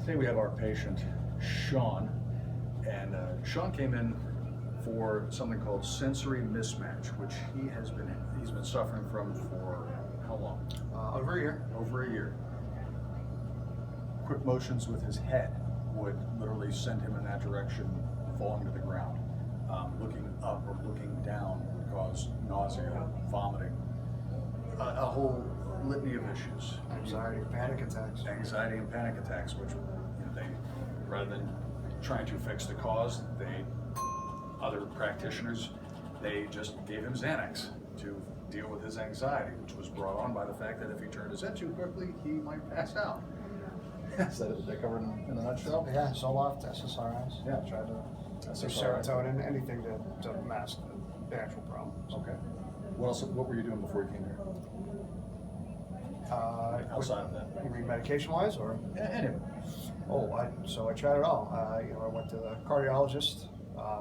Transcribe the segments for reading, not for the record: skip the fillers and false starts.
Today we have our patient, Sean, and Sean came in for something called sensory mismatch, which he's been suffering from for how long? Over a year. Over a year. Quick motions with his head would literally send him in that direction, falling to the ground. Looking up or looking down would cause nausea, vomiting, a whole litany of issues. Anxiety, panic attacks. Anxiety and panic attacks, which they, rather than trying to fix the cause, other practitioners, they just gave him Xanax to deal with his anxiety, which was brought on by the fact that if he turned his head too quickly, he might pass out. Is that covered in a nutshell? Yeah, Zoloft, SSRIs. Yeah. Tried to do SSRI. serotonin, anything to mask the actual problems. Okay. What else? What were you doing before you came here? Outside of that? You mean medication-wise, or? Anyway. So I tried it all. I went to the cardiologist,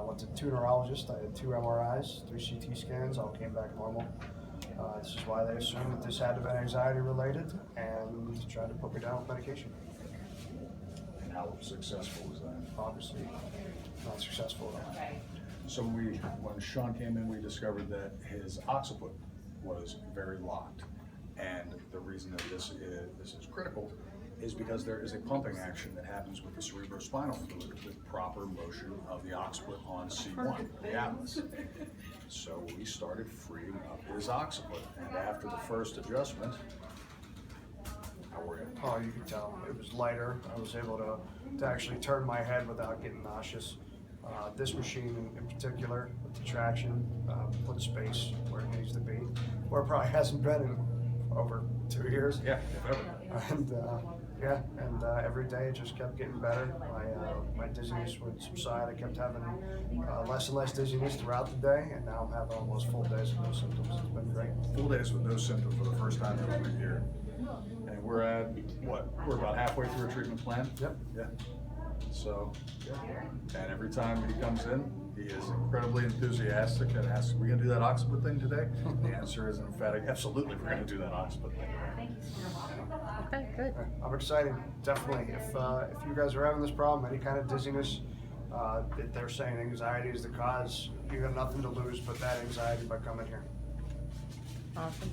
went to two neurologists. I had 2 MRIs, 3 CT scans, all came back normal. This is why they assumed that this had to be anxiety related and tried to put me down with medication. And how successful was that? Obviously, not successful at all. So when Sean came in, we discovered that his occiput was very locked. And the reason that this is critical is because there is a pumping action that happens with the cerebrospinal fluid with proper motion of the occiput on C1, the atlas. So we started freeing up his occiput, and after the first adjustment, how were you? Oh, you could tell. It was lighter. I was able to actually turn my head without getting nauseous. This machine in particular, with the traction, put space where it needs to be, where it probably hasn't been in over 2 years. Yeah, if ever. And every day it just kept getting better. My dizziness would subside. I kept having less and less dizziness throughout the day, and now I'm having almost full days of no symptoms. It's been great. Full days with no symptoms for the first time in over a year. And we're at, what, we're about halfway through a treatment plan? Yep. Yeah. So, yeah. And every time he comes in, he is incredibly enthusiastic and asks, are we going to do that occiput thing today? The answer is emphatic, absolutely, we're going to do that occiput thing. Okay, good. I'm excited, definitely. If you guys are having this problem, any kind of dizziness, they're saying anxiety is the cause, you have nothing to lose but that anxiety by coming here. Awesome.